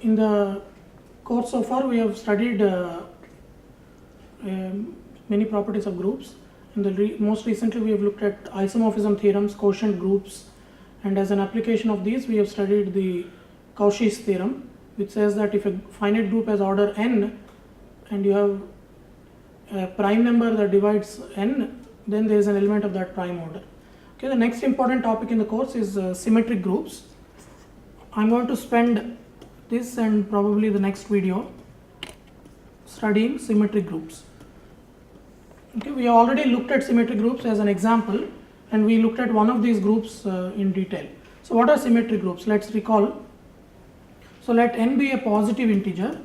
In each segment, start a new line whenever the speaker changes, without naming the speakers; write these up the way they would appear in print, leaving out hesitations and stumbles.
In the course so far, we have studied many properties of groups. Most recently, we have looked at isomorphism theorems, quotient groups, and as an application of these, we have studied the Cauchy's theorem, which says that if a finite group has order n and you have a prime number that divides n, then there is an element of that prime order. Okay, the next important topic in the course is symmetric groups. I'm going to spend this and probably the next video studying symmetric groups. Okay, we have already looked at symmetric groups as an example, and we looked at one of these groups in detail. So what are symmetric groups? Let's recall. So let n be a positive integer.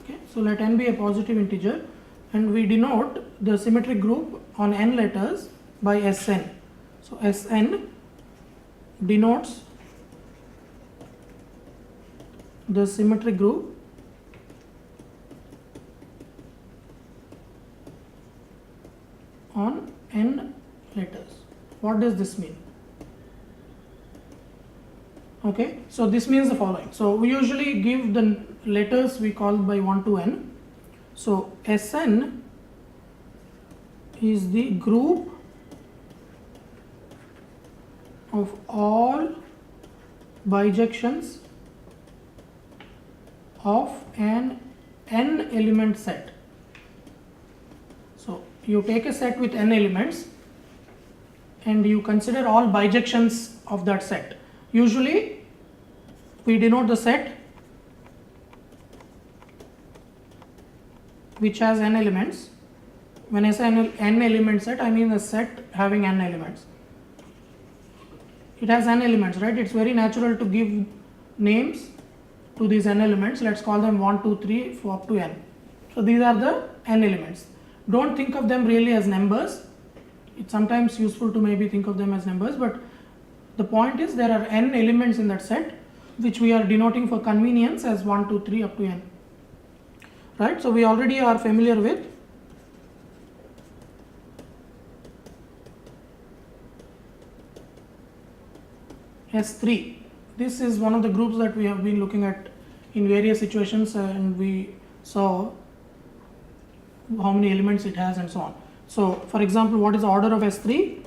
Okay, so let n be a positive integer, and we denote the symmetric group on n letters by Sn. So Sn denotes the symmetric group on n letters. What does this mean? Okay, so this means the following. So we usually give the letters we call by 1 to n. So Sn is the group of all bijections of an n element set. So you take a set with n elements and you consider all bijections of that set. Usually we denote the set which has n elements. When I say n element set, I mean the set having n elements. It has n elements, right? It's very natural to give names to these n elements. Let's call them 1, 2, 3 up to n. So these are the n elements. Don't think of them really as numbers. It's sometimes useful to maybe think of them as numbers, but the point is there are n elements in that set which we are denoting for convenience as 1, 2, 3 up to n. Right? So we already are familiar with S3. This is one of the groups that we have been looking at in various situations, and we saw how many elements it has and so on. So for example, what is the order of S3?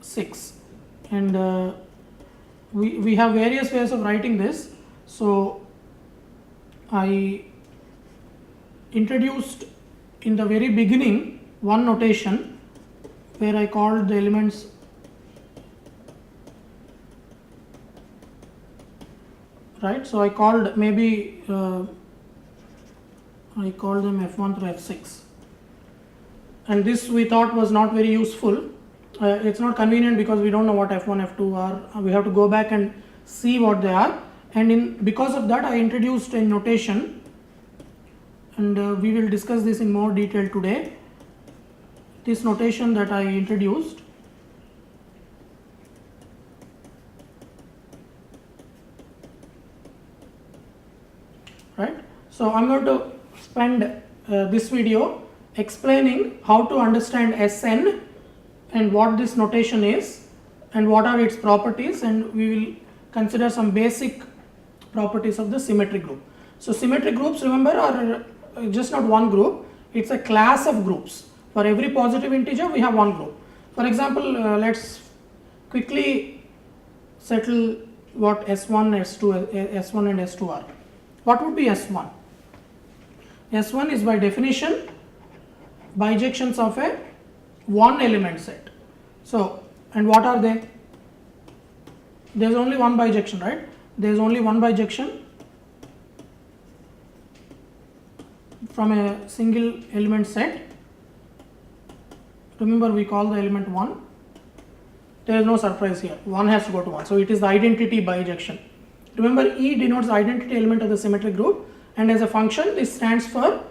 6. And we have various ways of writing this. So I introduced in the very beginning one notation where I called the elements right. So I called maybe I called them F1 through F6, and this we thought was not very useful. It's not convenient because we don't know what F1, F2 are. We have to go back and see what they are, and because of that I introduced a notation, and we will discuss this in more detail today. This notation that I introduced right. So I'm going to spend this video explaining how to understand Sn and what this notation is and what are its properties, and we will consider some basic properties of the symmetric group. So symmetric groups, remember, are just not one group, it's a class of groups. For every positive integer we have one group. For example, let's quickly settle what S1 and S2 are. What would be S1? S1 is by definition bijections of a one element set. So, and what are they? There is only one bijection, right? There is only one bijection from a single element set. Remember, we call the element 1. There is no surprise here. 1 has to go to 1. So it is the identity bijection. Remember, E denotes the identity element of the symmetric group, and as a function this stands for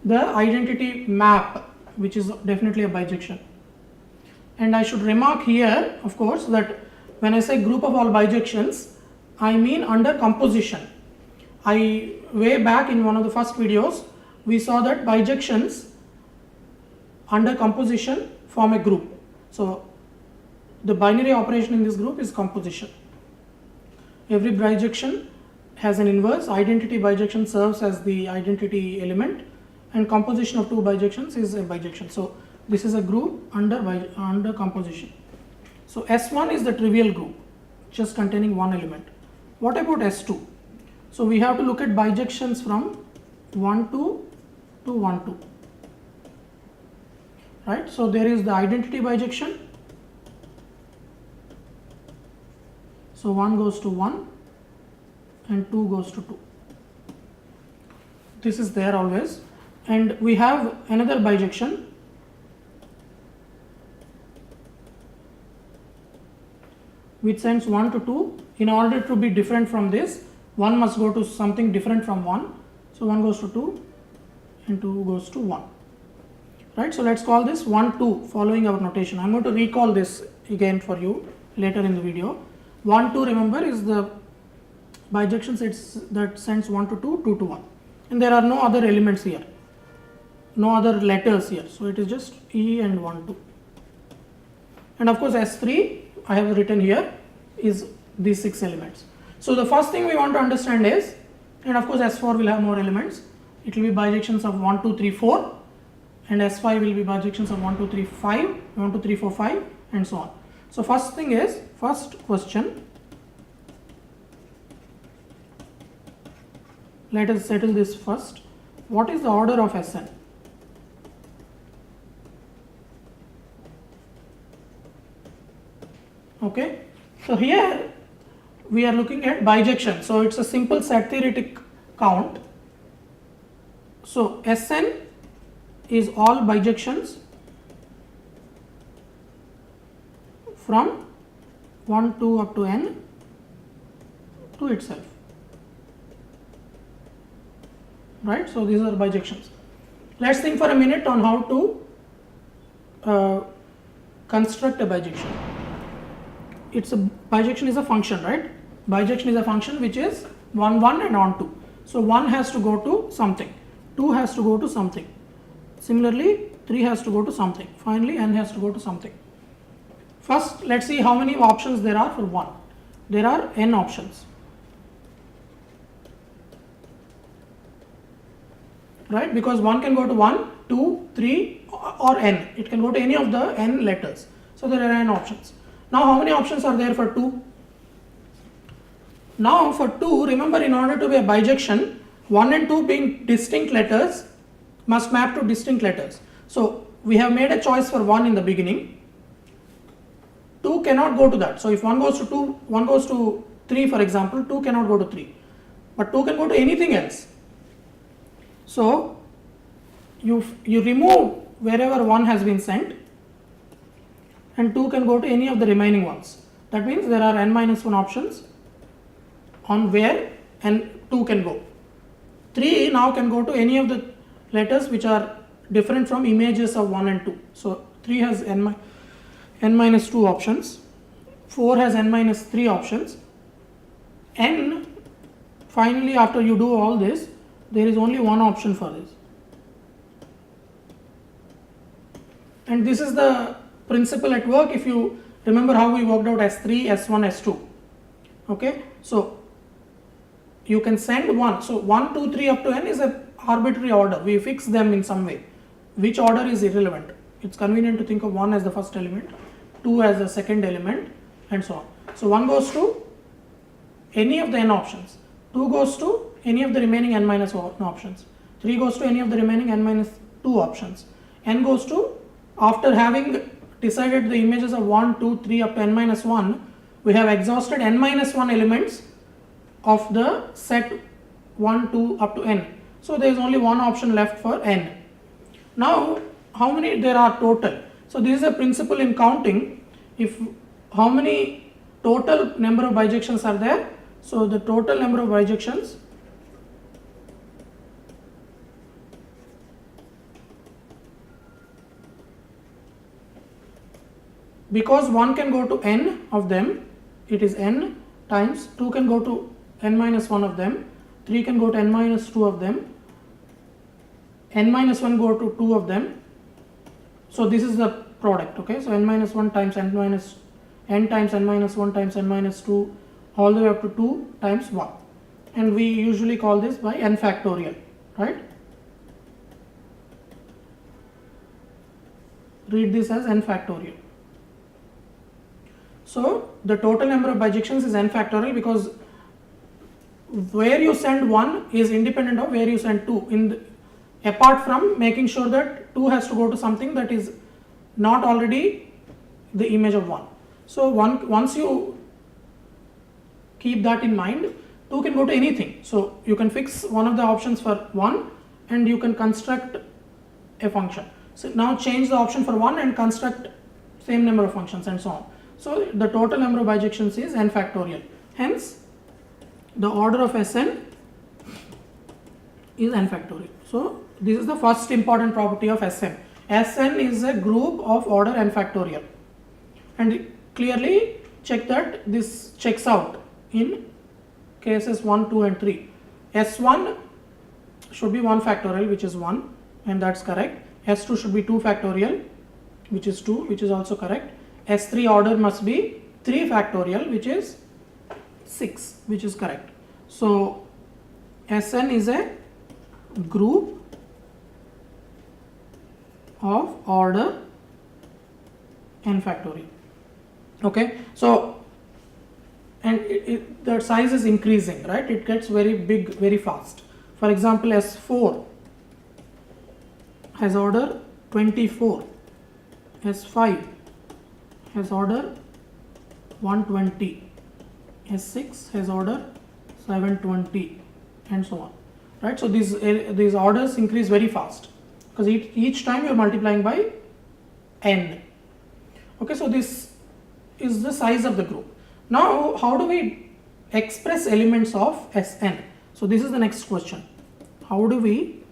the identity map, which is definitely a bijection. And I should remark here, of course, that when I say group of all bijections, I mean under composition. Way back in one of the first videos, we saw that bijections under composition form a group. So the binary operation in this group is composition. Every bijection has an inverse. Identity bijection serves as the identity element, and composition of two bijections is a bijection. So this is a group under composition. So S1 is the trivial group, just containing one element. What about S2? So we have to look at bijections from 1 2 to 1 2. Right? So there is the identity bijection. So 1 goes to 1 and 2 goes to 2. This is there always. And we have another bijection which sends 1 to 2. In order to be different from this, 1 must go to something different from 1. So 1 goes to 2 and 2 goes to 1. Right? So let's call this 1 2 following our notation. I'm going to recall this again for you later in the video. 1 2, remember, is the bijection that sends 1 to 2, 2 to 1. And there are no other elements here, no other letters here. So it is just E and 1 2. And of course S3 I have written here is these 6 elements. So the first thing we want to understand is, and of course S4 will have more elements, it will be bijections of 1 2 3 4, and S5 will be bijections of 1 2 3 5, 1 2 3 4 5, and so on. So first thing is, first question, let us settle this first. What is the order of Sn? Okay, so here we are looking at bijection. So it's a simple set theoretic count. So Sn is all bijections from 1 2 up to n to itself. Right? So these are bijections. Let's think for a minute on how to construct a bijection. Bijection is a function, right? Bijection is a function which is 1 1 and on 2. So 1 has to go to something, 2 has to go to something. Similarly, 3 has to go to something. Finally, n has to go to something. First, let's see how many options there are for 1. There are n options. Right? Because 1 can go to 1, 2, 3 or n. It can go to any of the n letters. So there are n options. Now how many options are there for 2? Now for 2, remember, in order to be a bijection, 1 and 2 being distinct letters must map to distinct letters. So we have made a choice for 1 in the beginning. 2 cannot go to that. So if 1 goes to 2, 1 goes to 3 for example, 2 cannot go to 3. But 2 can go to anything else. So you remove wherever 1 has been sent, and 2 can go to any of the remaining ones. That means there are n minus 1 options on where n 2 can go. 3 now can go to any of the letters which are different from images of 1 and 2. So 3 has n minus 2 options, 4 has n minus 3 options, n, finally after you do all this, there is only one option for this. And this is the principle at work. If you remember how we worked out S3, S1, S2. Okay, so you can send 1. So 1, 2, 3 up to n is an arbitrary order. We fix them in some way. Which order is irrelevant. It's convenient to think of 1 as the first element, 2 as the second element, and so on. So 1 goes to any of the n options, 2 goes to any of the remaining n minus 1 options, 3 goes to any of the remaining n minus 2 options, n goes to, after having decided the images of 1, 2, 3 up to n minus 1, we have exhausted n minus 1 elements of the set 1, 2 up to n. So there is only one option left for n. Now how many there are total? So this is a principle in counting. If how many total number of bijections are there? So the total number of bijections because 1 can go to n of them, it is n times 2 can go to n minus 1 of them, 3 can go to n minus 2 of them, n minus 1 go to 2 of them. So this is the product. Okay, so n minus 1 times n minus n times n minus 1 times n minus 2 all the way up to 2 times 1, and we usually call this by n factorial, right? Read this as n factorial. So the total number of bijections is n factorial because where you send 1 is independent of where you send 2, apart from making sure that 2 has to go to something that is not already the image of 1. So once you keep that in mind, 2 can go to anything. So you can fix one of the options for 1 and you can construct a function. So now change the option for 1 and construct same number of functions and so on. So the total number of bijections is n factorial. Hence the order of Sn is n factorial. So this is the first important property of Sn. Sn is a group of order n factorial, and clearly check that this checks out in cases 1, 2 and 3. S1 should be 1 factorial, which is 1, and that's correct. S2 should be 2 factorial, which is 2, which is also correct. S3 order must be 3 factorial, which is 6, which is correct. So Sn is a group of order n factorial. Okay, so and the size is increasing, right? It gets very big very fast. For example, S4 has order 24, S5 has order 120, S6 has order 720, and so on, right? So these orders increase very fast because each time you are multiplying by n. Okay, so this is the size of the group. Now how do we express elements of Sn? So this is the next question. How do we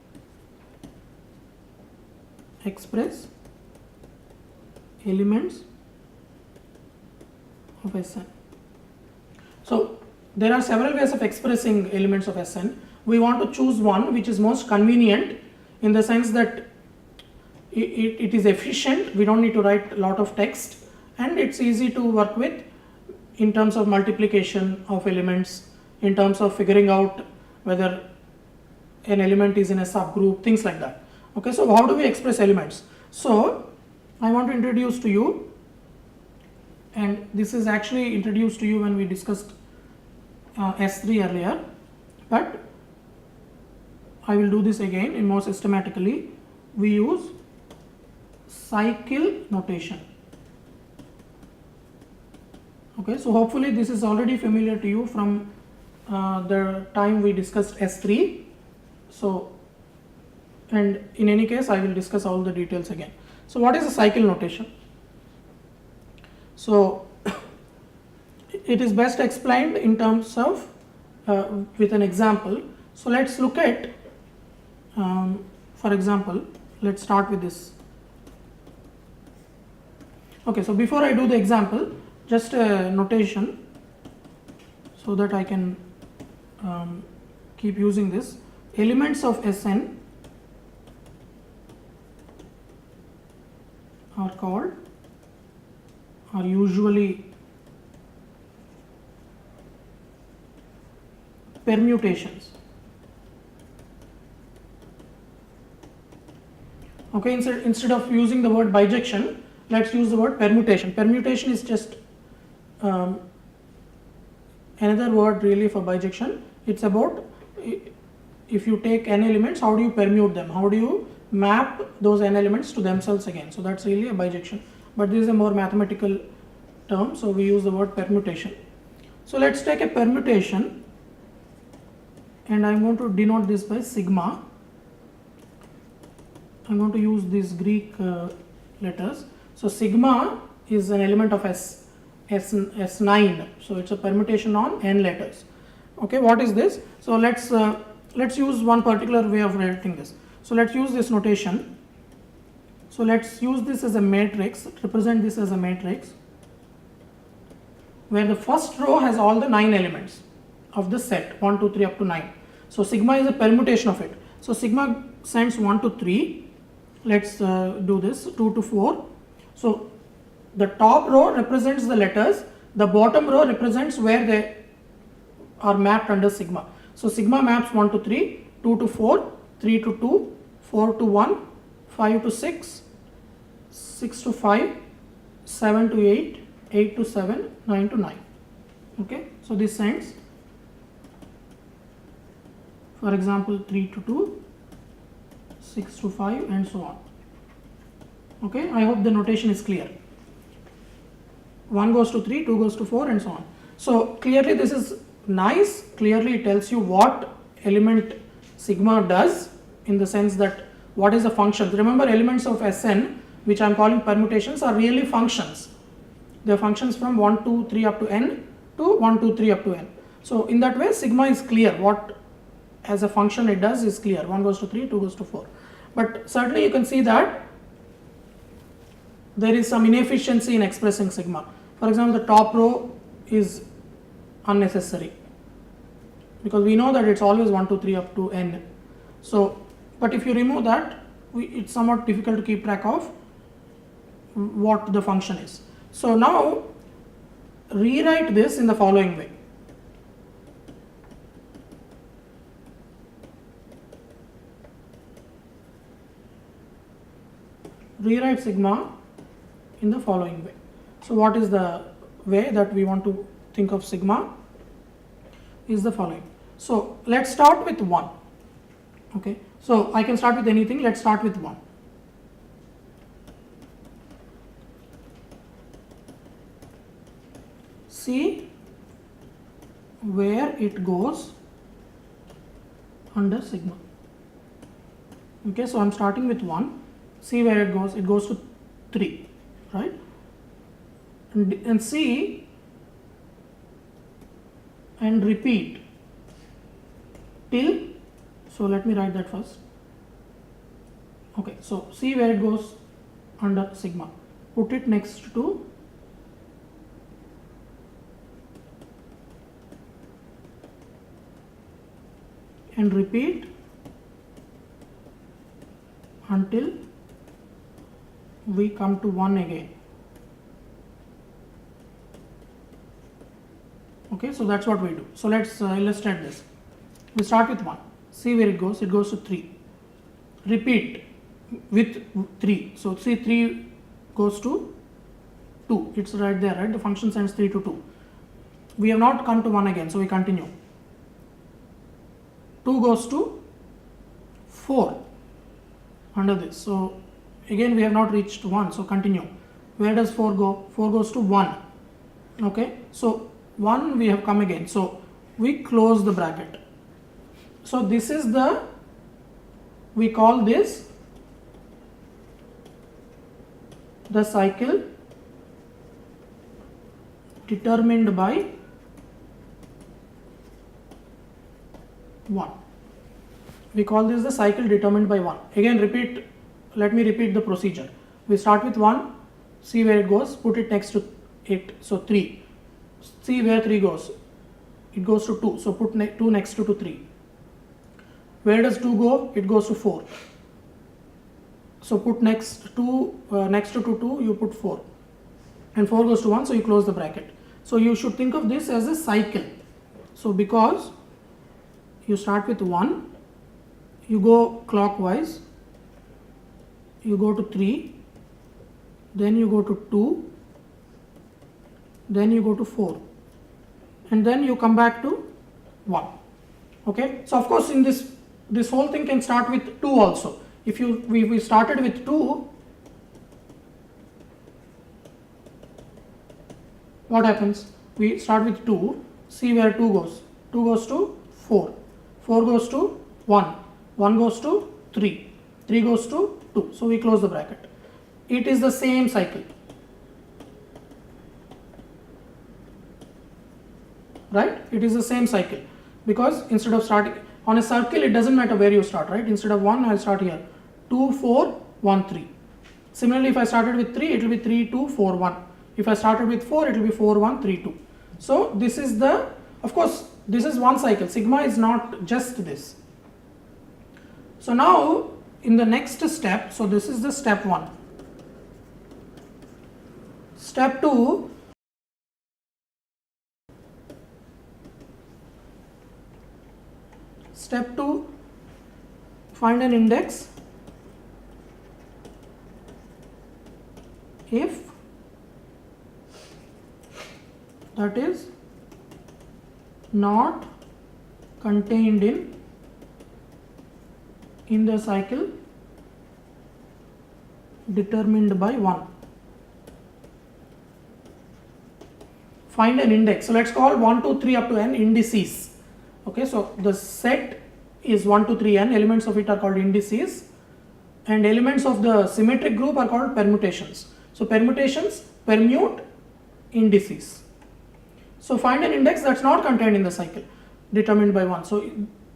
express elements of Sn? So there are several ways of expressing elements of Sn. We want to choose one which is most convenient in the sense that it is efficient, we don't need to write a lot of text, and it's easy to work with in terms of multiplication of elements, in terms of figuring out whether an element is in a subgroup, things like that. Okay, so how do we express elements? So I want to introduce to you, and this is actually introduced to you when we discussed S3 earlier, but I will do this again in more systematically. We use cycle notation. Okay, so hopefully this is already familiar to you from the time we discussed S3. So, and in any case I will discuss all the details again. So what is a cycle notation? So it is best explained in terms of with an example. So let's look at for example, let's start with this. Okay, so before I do the example, just a notation so that I can keep using this. Elements of Sn are usually permutations. Okay, instead of using the word bijection, let's use the word permutation. Permutation is just another word really for bijection. It's about if you take n elements, how do you permute them? How do you map those n elements to themselves again? So that's really a bijection. But this is a more mathematical term, so we use the word permutation. So let's take a permutation, and I'm going to denote this by sigma. I'm going to use these Greek letters. So sigma is an element of S9. So it's a permutation on n letters. Okay, what is this? So let's use one particular way of writing this. So let's use this notation. So let's use this as a matrix, represent this as a matrix, where the first row has all the 9 elements of the set 1, 2, 3 up to 9. So sigma is a permutation of it. So sigma sends 1 to 3. Let's do this 2 to 4. So the top row represents the letters, the bottom row represents where they are mapped under sigma. So sigma maps 1 to 3, 2 to 4, 3 to 2, 4 to 1, 5 to 6, 6 to 5, 7 to 8, 8 to 7, 9 to 9. Okay, so this ends, for example, 3 to 2, 6 to 5, and so on. Okay, I hope the notation is clear. 1 goes to 3, 2 goes to 4, and so on. So clearly this is nice. Clearly it tells you what element sigma does, in the sense that what is the function. Remember, elements of Sn, which I am calling permutations, are really functions. They are functions from 1, 2, 3 up to n to 1, 2, 3 up to n. So in that way sigma is clear. What as a function it does is clear. 1 goes to 3, 2 goes to 4. But certainly you can see that there is some inefficiency in expressing sigma. For example, the top row is unnecessary, because we know that it's always 1, 2, 3 up to n. So, but if you remove that, it's somewhat difficult to keep track of what the function is. So now rewrite this in the following way. Rewrite sigma in the following way. So what is the way that we want to think of sigma? Is the following. So let's start with 1. Okay, so I can start with anything. Let's start with 1. See where it goes under sigma. Okay, so I'm starting with 1. See where it goes to 3, right? And see and repeat till, so let me write that first. Okay, so see where it goes under sigma. Put it next to and repeat until we come to 1 again. Okay, so that's what we do. So let's illustrate this. We start with 1. See where it goes to 3. Repeat with 3. So see 3 goes to 2. It's right there, right? The function sends 3 to 2. We have not come to 1 again, so we continue. 2 goes to 4 under this. So again we have not reached 1, so continue. Where does 4 go? 4 goes to 1. Okay, so 1 we have come again, so we close the bracket. So this is we call this the cycle determined by 1. We call this the cycle determined by 1. Again repeat, let me repeat the procedure. We start with 1, see where it goes, put it next to it, so 3. See where 3 goes, it goes to 2, so put 2 next to 3. Where does 2 go? It goes to 4. So put next to 2, you put 4. And 4 goes to 1, so you close the bracket. So you should think of this as a cycle. So because you start with 1, you go clockwise, you go to 3, then you go to 2, then you go to 4, and then you come back to 1. Okay, so of course in this whole thing can start with 2 also. If we started with 2, what happens? We start with 2, see where 2 goes. 2 goes to 4, 4 goes to 1, 1 goes to 3, 3 goes to 2. So we close the bracket. It is the same cycle. Right? It is the same cycle, because instead of starting on a circle, it doesn't matter where you start, right? Instead of 1, I'll start here. 2, 4, 1, 3. Similarly, if I started with 3, it will be 3, 2, 4, 1. If I started with 4, it will be 4, 1, 3, 2. So this is of course, this is one cycle. Sigma is not just this. So now in the next step, so this is the step 1. Step 2, find an index if that is not contained in the cycle determined by 1. Find an index. So let's call 1, 2, 3 up to n indices. Okay, so the set is 1, 2, 3, n. Elements of it are called indices, and elements of the symmetric group are called permutations. So permutations permute indices. So find an index that's not contained in the cycle determined by 1. So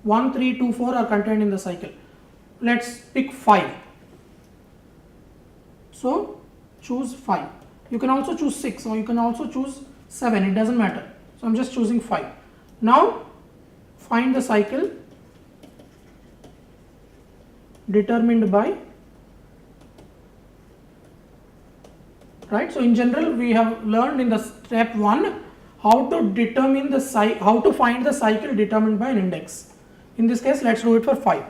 1, 3, 2, 4 are contained in the cycle. Let's pick 5. So choose 5. You can also choose 6 or you can also choose 7, it doesn't matter. So I'm just choosing 5. Now find the cycle determined by, right? So in general we have learned in the step 1 how to determine the how to find the cycle determined by an index. In this case, let's do it for 5.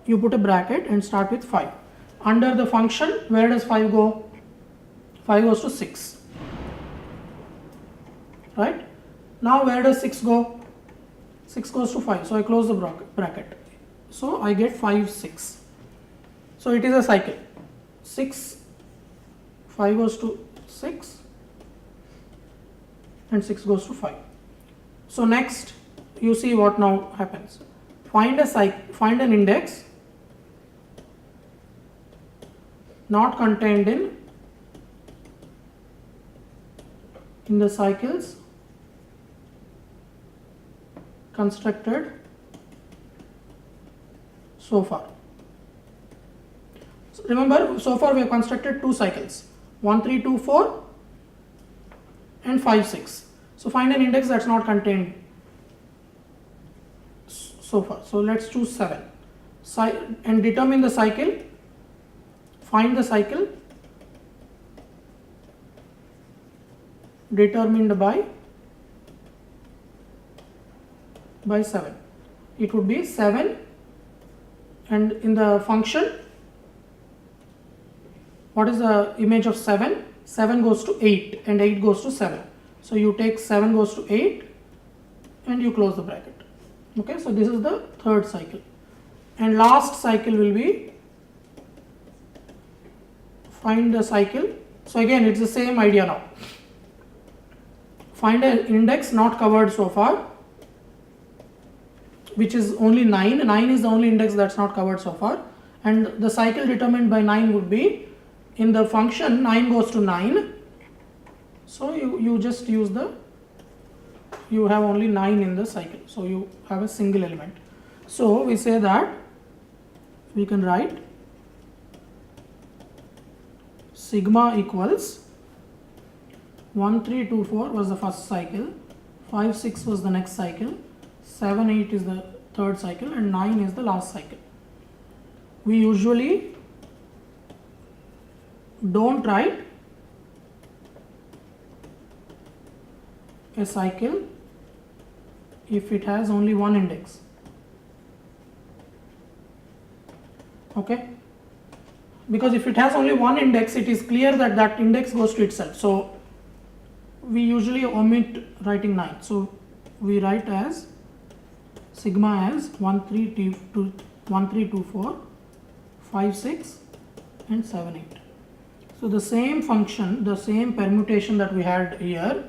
You put a bracket and start with 5. Under the function, where does 5 go? 5 goes to 6. Right? Now where does 6 go? 6 goes to 5. So I close the bracket. So I get 5, 6. So it is a cycle. 6, 5 goes to 6. And 6 goes to 5. So next you see what now happens. Find an index not contained in the cycles constructed so far. So remember, so far we have constructed 2 cycles, 1, 3, 2, 4 and 5, 6. So find an index that's not contained so far. So let's choose 7 and determine the cycle. Find the cycle determined by 7. It would be 7, and in the function, what is the image of 7? 7 goes to 8 and 8 goes to 7. So you take 7 goes to 8 and you close the bracket. Okay, so this is the third cycle, and last cycle will be find the cycle. So again it's the same idea now. Find an index not covered so far, which is only 9. 9 is the only index that's not covered so far, and the cycle determined by 9 would be, in the function 9 goes to 9. So you just use you have only 9 in the cycle, so you have a single element. So we say that we can write sigma equals 1, 3, 2, 4 was the first cycle, 5, 6 was the next cycle, 7, 8 is the third cycle, and 9 is the last cycle. We usually don't write a cycle if it has only one index. Okay, because if it has only one index, it is clear that that index goes to itself. So we usually omit writing 9. So we write as sigma as 1, 3, 2, 4, 5, 6 and 7, 8. So the same function, the same permutation that we had here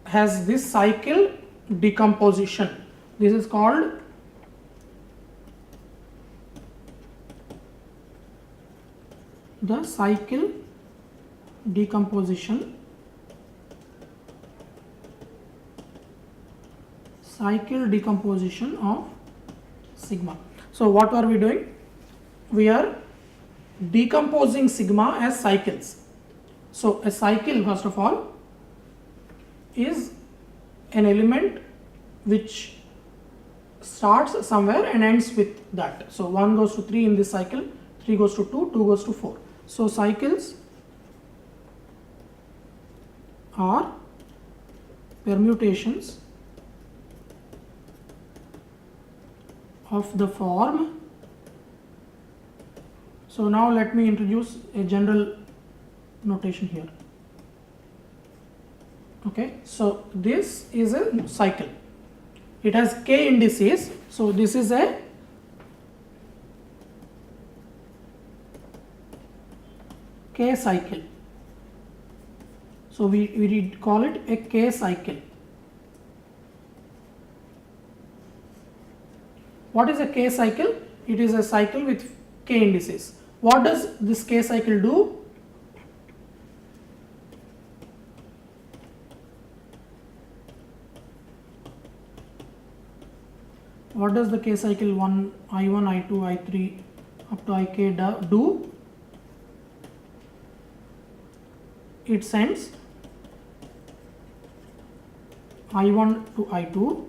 has this cycle decomposition. This is called the cycle decomposition. Cycle decomposition of sigma. So what are we doing? We are decomposing sigma as cycles. So a cycle, first of all, is an element which starts somewhere and ends with that. So 1 goes to 3 in this cycle, 3 goes to 2, 2 goes to 4. So cycles are permutations of the form. So now let me introduce a general notation here. Okay, so this is a cycle. It has k indices. So this is a k cycle. So we call it a k cycle. What is a k cycle? It is a cycle with k indices. What does this k cycle do? What does the k cycle I1, I2, I3 up to ik do? It sends I1 to I2,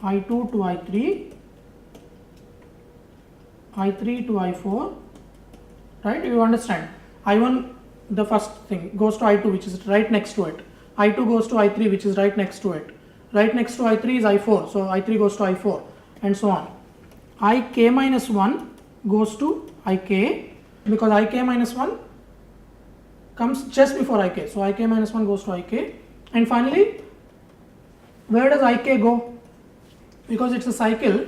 I2 to I3, I3 to I4, right? You understand? I1, the first thing, goes to I2, which is right next to it. I2 goes to I3, which is right next to it. Right next to I3 is I4, so I3 goes to I4, and so on. Ik minus 1 goes to Ik, because Ik minus 1 comes just before Ik, so Ik minus 1 goes to Ik. And finally, where does Ik go? Because it's a cycle,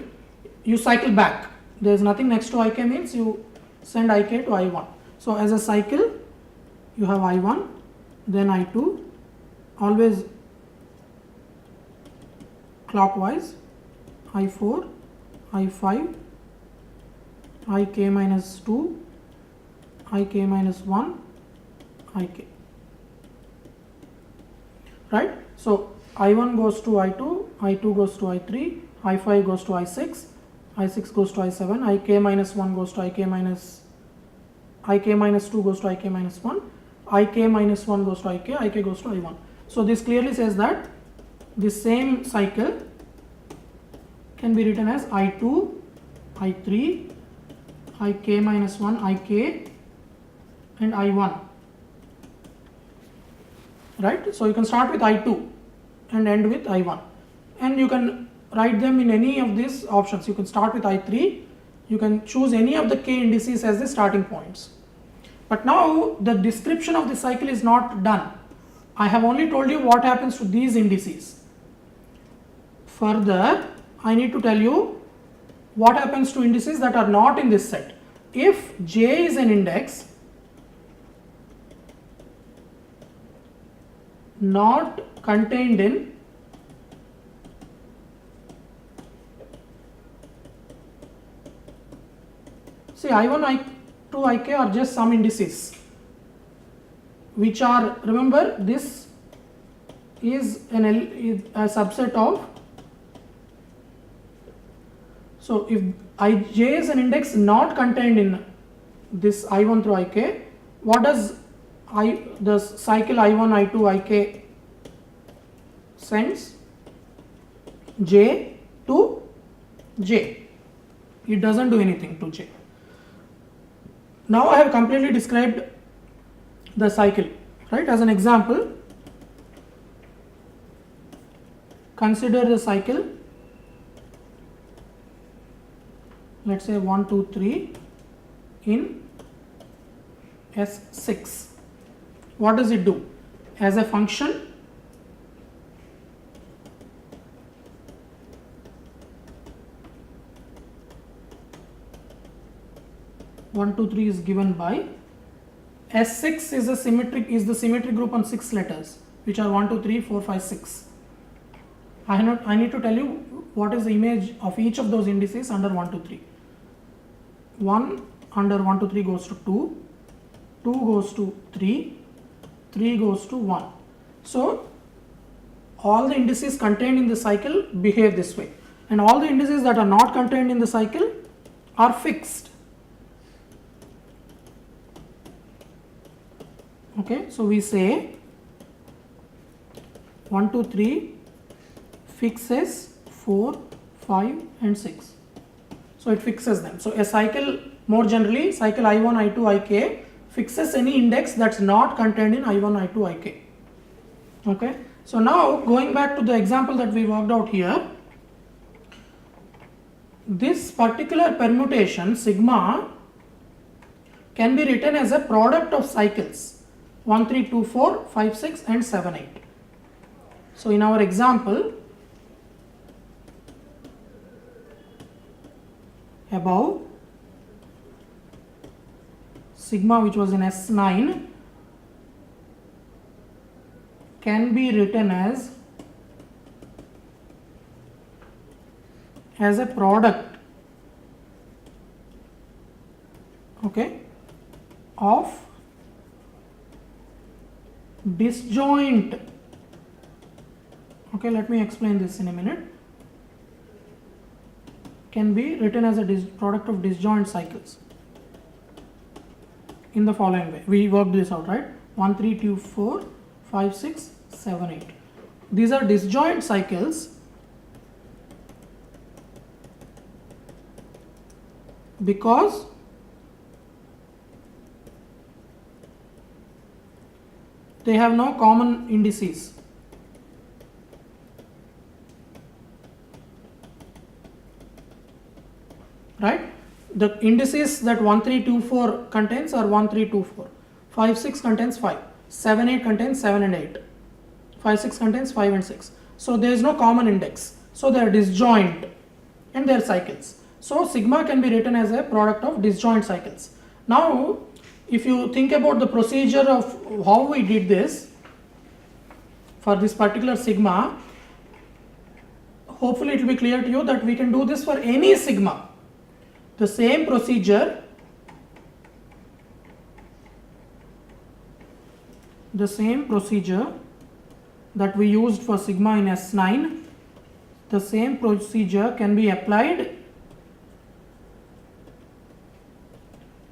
you cycle back. There is nothing next to Ik, means you send Ik to I1. So as a cycle, you have I1, then I2, always clockwise, I4, I5, Ik minus 2, Ik minus 1, Ik. Right? So I1 goes to I2, I2 goes to I3, I5 goes to I6, I6 goes to I7, Ik minus 1 goes to Ik minus 2 goes to Ik minus 1, Ik minus 1 goes to Ik goes to I1. So this clearly says that this same cycle can be written as I2, I3, Ik minus 1, Ik, and I1. Right? So you can start with I2 and end with I1, and you can write them in any of these options. You can start with I3, you can choose any of the k indices as the starting points. But now the description of the cycle is not done. I have only told you what happens to these indices. Further, I need to tell you what happens to indices that are not in this set. If j is an index not contained in see I1, I2, Ik are just some indices which are, remember, this is a subset of, so if Ij is an index not contained in this I1 through Ik, what does the cycle I1, I2, Ik sends? J to J. It doesn't do anything to J. Now I have completely described the cycle, right? As an example, consider the cycle, let's say 1, 2, 3 in S6. What does it do? As a function, one, two, three is given by S6 is the symmetric group on 6 letters, which are 1, 2, 3, 4, 5, 6. I need to tell you what is the image of each of those indices under 1, 2, 3. 1 under 1, 2, 3 goes to 2, 2 goes to 3, 3 goes to 1. So all the indices contained in the cycle behave this way, and all the indices that are not contained in the cycle are fixed. Okay, so we say 1, 2, 3 fixes 4, 5 and 6. So it fixes them. So a cycle, more generally, cycle I1, I2, Ik fixes any index that's not contained in I1, I2, Ik. Okay, so now going back to the example that we worked out here, this particular permutation sigma can be written as a product of cycles 1, 3, 2, 4, 5, 6 and 7, 8. So in our example above, sigma which was in S9 can be written as a product, okay, of disjoint, okay, let me explain this in a minute, can be written as a product of disjoint cycles in the following way. We worked this out, right? 1, 3, 2, 4, 5, 6, 7, 8. These are disjoint cycles because they have no common indices. Right? The indices that 1, 3, 2, 4 contains are 1, 3, 2, 4. 5, 6 contains 5. 7, 8 contains 7 and 8. 5, 6 contains 5 and 6. So there is no common index. So they are disjoint and they are cycles. So sigma can be written as a product of disjoint cycles. Now, if you think about the procedure of how we did this for this particular sigma, hopefully it will be clear to you that we can do this for any sigma. The same procedure, that we used for sigma in S9, the same procedure can be applied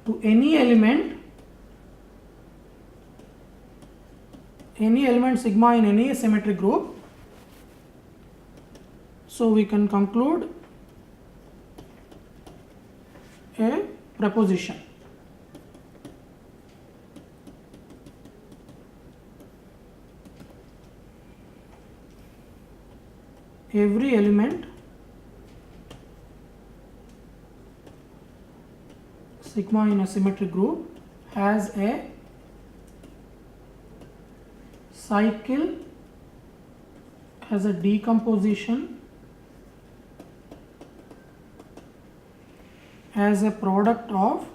to any element sigma in any symmetric group. So we can conclude a proposition. Every element sigma in a symmetric group has a cycle, has a decomposition as a product of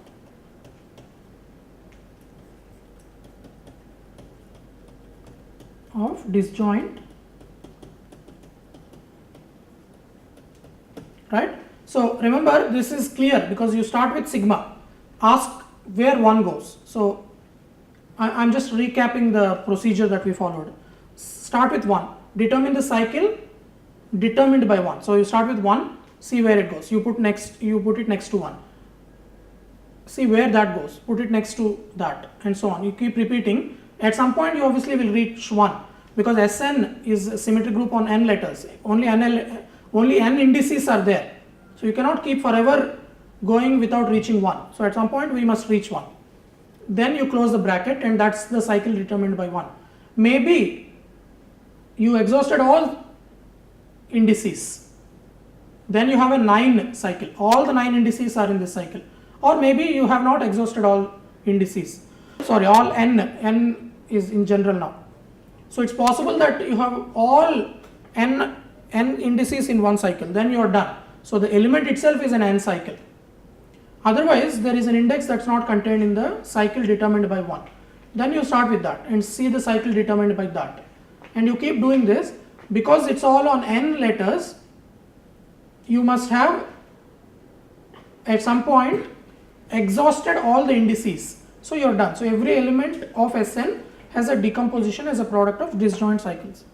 disjoint, right? So remember, this is clear because you start with sigma, ask where 1 goes. So I'm just recapping the procedure that we followed. Start with 1, determine the cycle determined by 1. So you start with 1, see where it goes, you put it next to 1, see where that goes, put it next to that, and so on. You keep repeating. At some point you obviously will reach 1 because Sn is a symmetric group on n letters, only n indices are there, so you cannot keep forever going without reaching 1. So at some point we must reach 1, then you close the bracket, and that's the cycle determined by 1. Maybe you exhausted all indices, then you have a 9 cycle, all the 9 indices are in this cycle. Or maybe you have not exhausted all indices, sorry, all n is in general now. So it's possible that you have all n indices in one cycle, then you are done. So the element itself is an n cycle. Otherwise there is an index that's not contained in the cycle determined by 1. Then you start with that and see the cycle determined by that, and you keep doing this. Because it's all on n letters, you must have at some point exhausted all the indices, so you're done. So every element of Sn has a decomposition as a product of disjoint cycles.